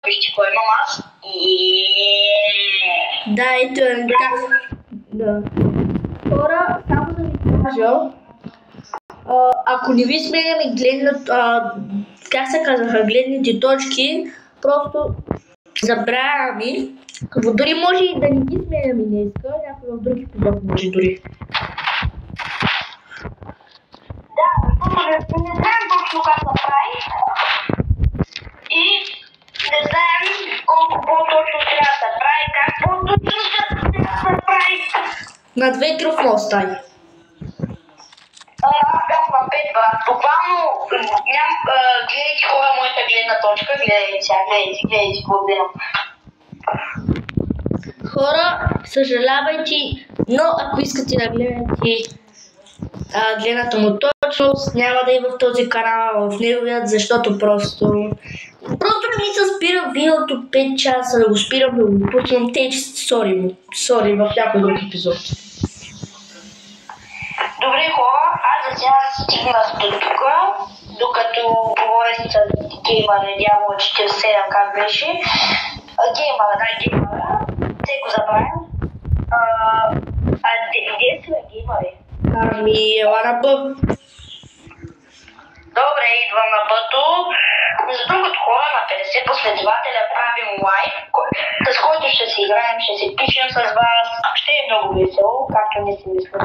вижте кой имам аз. Да, ето е така. Да. Хора, само да ви кажа, ако не ви сменяме как се казаха, гледните точки, просто забравяме. Дори може и да не ги сменяме днеска, някой в друг епизод може дори. Да, защото не знаем точно как да прави и не знаем колко по-точно трябва да прави, как по-точно трябва да прави. На 2 кръв мостай. Аз бях на 5, брат. Буквално гледайте хора моята гледна точка, гледайте сега, гледайте какво гледам. Хора, съжалявайте, но ако искате да гледате гледната му точност, няма да е в този канал, в неговият, защото просто не ми се спира видеото 5 часа, да го спирам, да го пуснам, сори в някой друг епизод. Добре хора, аз за сега стигнах до тук, докато говорих с геймъра, дявола 47, как беше. Геймъра, те го забравям. Где са геймъри? Ела на Б. Добре, идвам на Б-то. За другото хора на 50 последователя правим лайв, с който ще си играем, ще си пишем с вас. Ще е много весело, както не си мисля.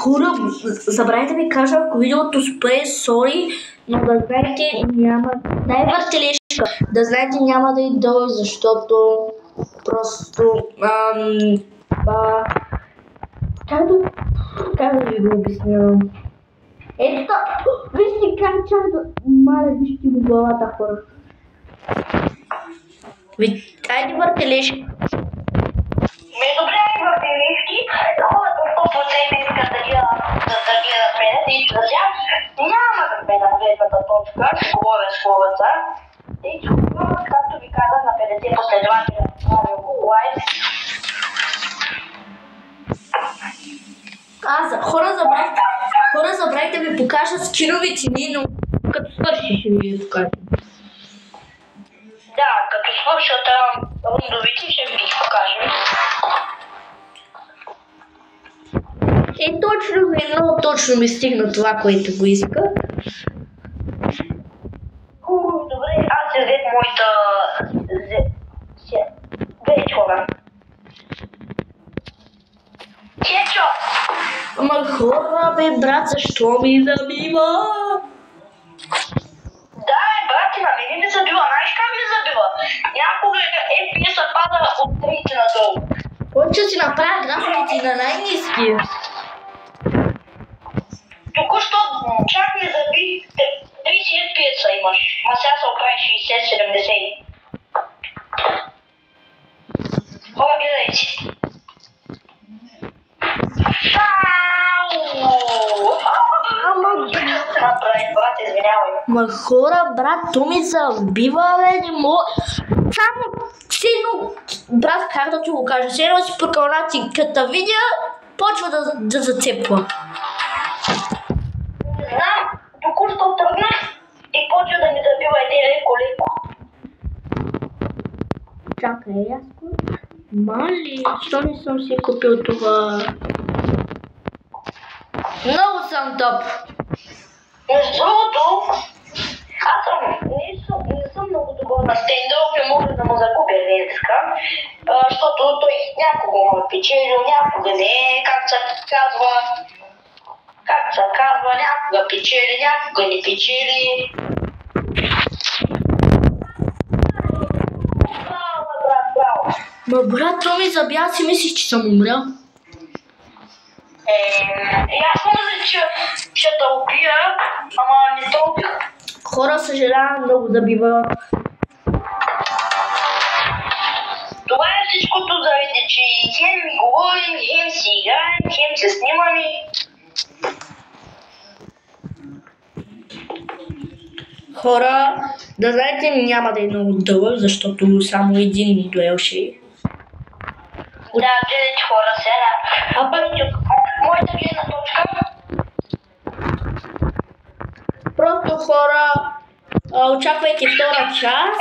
Хора, забравяйте да ви кажа, ако видеото спре, сори, но да знаете няма... Дай въртележка, да знаете няма да е дълъг, защото просто... Как да ви го обяснявам? Ето, вижте как чак да... Маля, вижте го главата, хора. Айде въртележка. Добре, въртележки, хората 100% искат да гледат мене, и за тях няма да гледам гледната точка, ще говоря с хората. И както ви казах, на 50 последователя правим лайв. Хора, забравих да ви покажа скиновете ни, но като свърши ще ви покажа. Да, като свършат рундовите ще ви ги покажем. Много точно ми стигна това, което го иска. Добре, аз ще взех моята... Две хора. Чечо! Ама хора, бе, брат, защо ми забива? Да, брат, на мен ми забива. Знаеш как ми забива? Някога FPS пада от 30 надолу. Който си направя графиките на най-низки. Току-що чак ми заби 30 FPS имаш. Ма сега се оправи 60-70. Хора, гледайте. Ма хора, брат, то ми забива, бе, не мога. Само, силно, брат, как да ти го кажа, силно си по кълнати, като видя, почва да зацепва. Не знам, току-що тръгнах и почва да ми забива един леко. Чакай, аз мали, защо не съм си купил това? Много съм топ. Между другото, аз не съм много добър на стендъп, не мога да му закупя днеска, защото той някога му е печелил, някога не е, както се казва, някога печели, някога не печели. Браво. Ма брат, то ми забя, си мислиш, че съм умрял. Аз мисля, че ще те убия, ама не те убих. Хора, съжалявам, много забива. Това е всичкото, заради че хем ми говорим, хем си играем, хем се снимаме. Хора, да знаете, няма да е много дълъг, защото само един дуел ще е. Да, гледайте хора сега. А пък тук, моята гледна точка. много хора. Очаквайте втора част.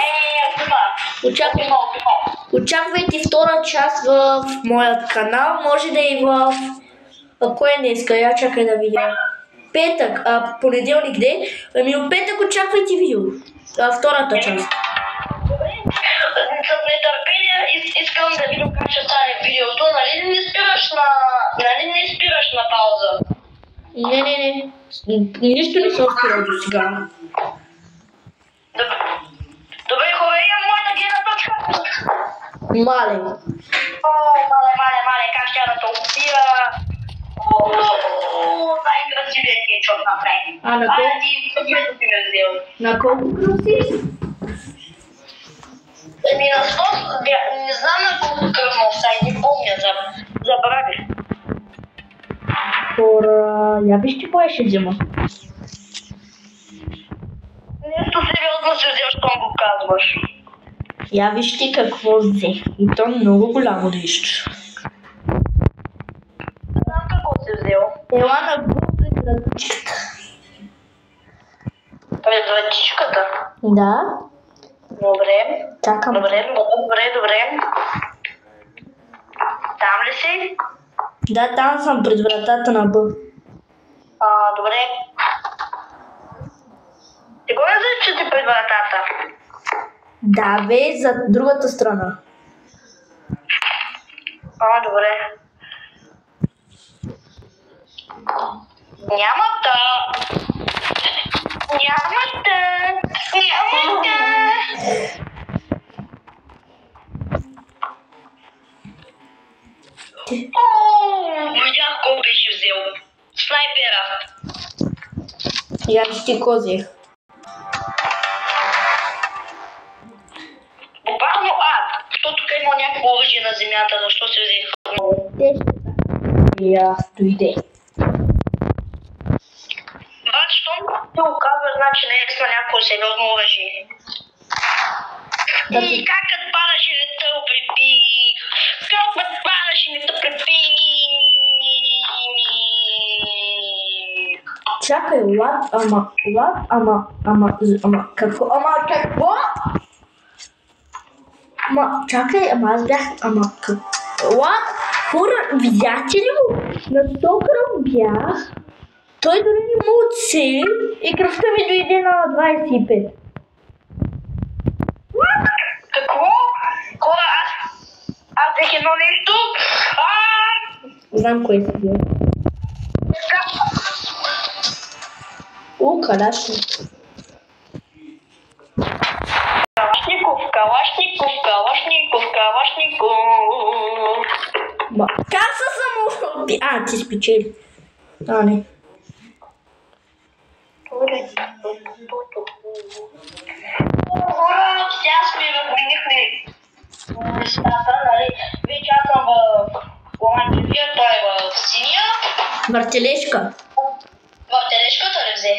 Очаквайте втора част в моят канал. Може да и в... Кое е днеска? Я чакай да видя. Петък, понеделник де. Ами от петък очаквайте видео. Втората част. С нетърпение искам да видим как ще стане видеото. Нали не спираш на пауза? Не. Нищо не съм спирал до сега. Добре, хора, имам моята гледна точка. Мале, как ще да те убия. Най-красивият кетчуп направи. на колко? Ти ме взел. На колко красив? Еми на 100, не знам на колко кръвно сай, не помня, забравих. Хора, я виж, че кое ще взема. Нещо сериозно се взел, щом го казваш. Я виж ти какво взех. И то много голямо нещо. Не знам какво си взел. Ела на го пред вратичката. Пред вратичката? Да. Добре. Чакам. Добре. Там ли си? Да, там съм пред вратата на Б. Добре. Ти го виждаш, че ти пред вратата? Да, бе, за другата страна. Добре. Няма да. Видях кой беше взел. Снайпера. Я виж ти какво взех. Буквално защото тук има някакво оръжие на земята, защо се взех? Дойде. Брат, щом ти го казваш, значи не е на някакво сериозно оръжие. И как като падаш и не те припих? Как като падаш и не те припих? Чакай, какво? Чакай, аз бях, хора, видяхте ли го? На 100 кръв бях, той дори не му оцели и кръвта ми дойде на 25. Какво? Хора, аз взех едно нещо. Знам кое си бил. Калашник. Калашников. Как се самоуби? Ти спечели. Не. Хора, сега сме разменихме нещата, нали? Вече аз съм в оранжевия, той е в синия. Въртележка. Въртележката ли взе?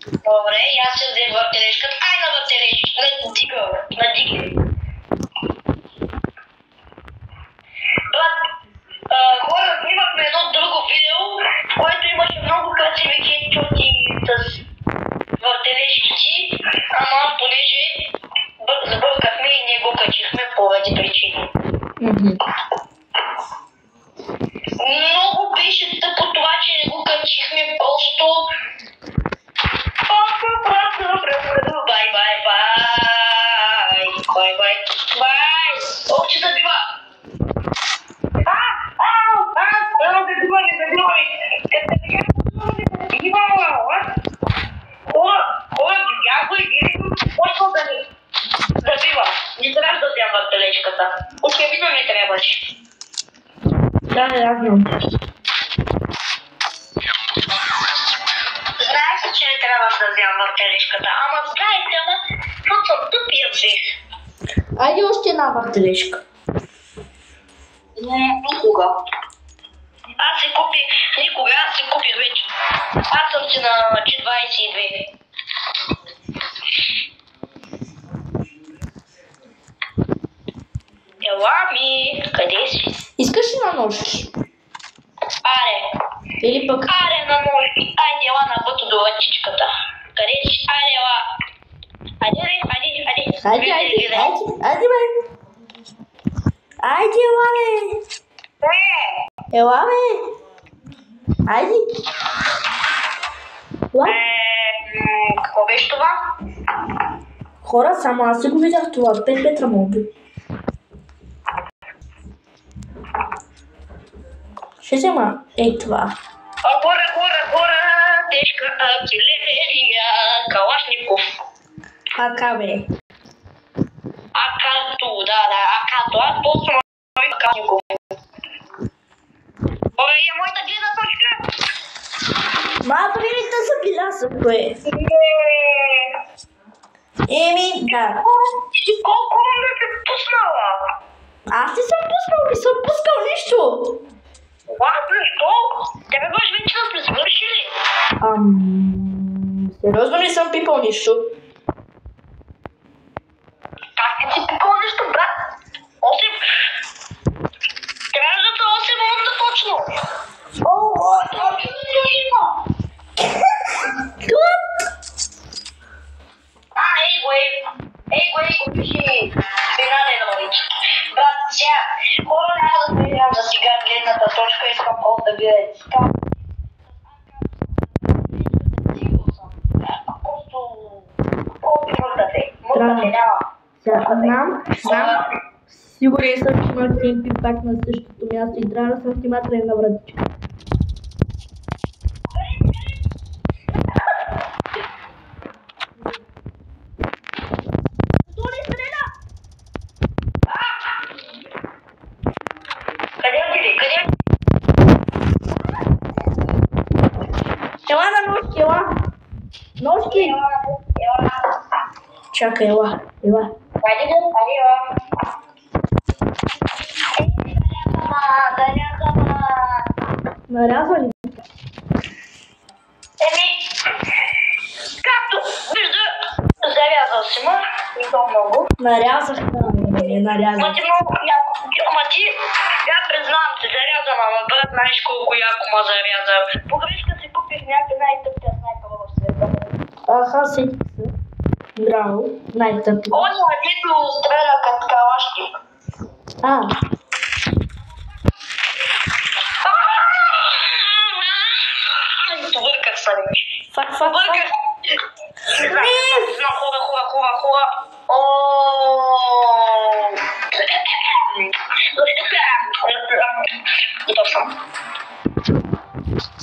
Добре, и аз ще взех въртележката. На въртележката, на дигли. Брат, хора, снимахме едно друго видео, в което имаше много красиви кетчути с въртележките, ама понеже сбъркахме и не го качихме поради причини. Много беше тъпо това, че не го качихме, просто... Бай! Овче забива! Не забивай! Като те забива, хора, видях го и директно почва да ни забива. Не трябваше да взема въртележката. Очевидно не трябваше. Да, аз знам. Знаеш ли, че не трябваше да взема въртележката? Ама знаете, защото съм тъп и я взех. Айде още една въртележка. Никога. Аз си купих вече. Аз съм си на G22. Ела ми, къде си? Искаш ли на ножки? Аре. Или пък... Аре на ножки. Айде, ела на бъто до лъчичка. Айде, бе! Айде, ела, бе! Ела, бе! Айде! Ела? Какво беше това? Хора, само аз си го видях това, 5 метра моби. Ще взема това. Хора, тежка артилерия, Калашников. АК, бе. Акато, да, Акато. Аз ползвам Калашников. Абе, я моята гледна точка. Мабрите са била са, кое? Еми, да. Ти колко да се пуснала? Аз не съм пускал нищо. Защо? Тебе беше вече да сме свършили. Сериозно не съм пипал нищо. Как не си пипал нищо, брат? 8. Трябва да са 8 минута точно. Точно не има. Ей го, пиши. Финален нович. Брат, сега, хора няма да сменям за сега гледната точка, искам просто да гледате. Просто мърдате, няма. Знам. Сигурен съм, че има клиент пак на същото място и трябва да съм внимателен на вратичка. Ела на ножки, ела. Ножки. Чакай, ела. Айде. Нарязва ли? Както вижда, зарязал си ма, и то много. Нарязах, не нарязах. Ма ти много яко. Ама ти, я признавам се, зарязам, ама брат, знаеш колко яко ма зарязал. По грешка си купих някакви най-тъпия снайпера в света. Аха, сетих се. Браво, най-тъпи. Оня, дето стреля като калашник. Бърках се. Фак. Бърках. Хора. Готов съм.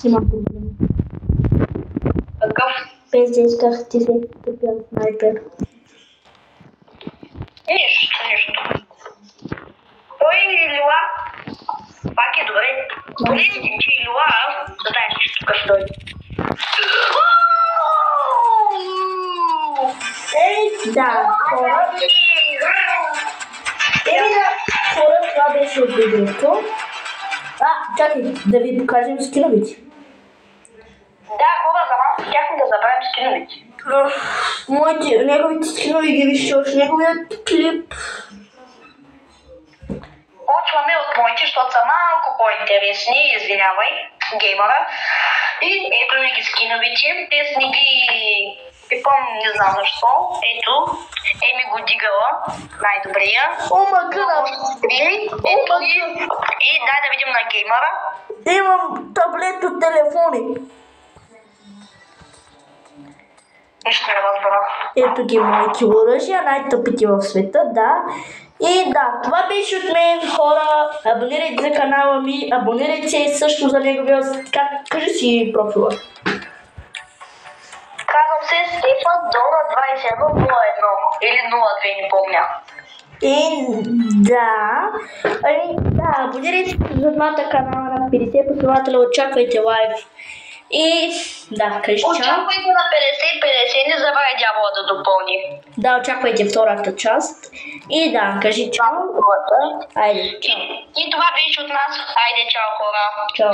Има проблем. Какъв? Пиздец, ти се тъпял снайпер. Нищо. Той Лила. Пак е добре. Големите че Лила, да знаеш нещо тук стои. Да, хора. Хора, това беше от видеото. Чакай, да ви покажем скиновете. Да, хора, за малко щяхме да забравим скиновете. Неговите скинови ги вижте още неговият клип. Почваме от моите, защото са малко по-интересни, извинявай, геймера. И ето ми ги скиновете, те са ни ги пипам, не знам защо. Ето, ми го дигала, най-добрия. Ето и дай да видим на геймера. Имам таблет от телефони. Нищо не разбрах. Ето ги моите оръжия, най-тъпите в света, да. И да, това беше от мен, хора. Абонирайте за канала ми, абонирайте се също за неговия. Кажи си профила. Казвам се Стефан Дона 2101 или 02, не помня. И да, абонирайте се за двата канала на 50 последователя, очаквайте лайв. И да, кажи чао. Очаквайте на 50, не забравяй дявола да допълни. Да, очаквайте втората част. И да, кажи чао. Айде, Айде, чао. И това беше от нас. Айде, чао, хора. Чао.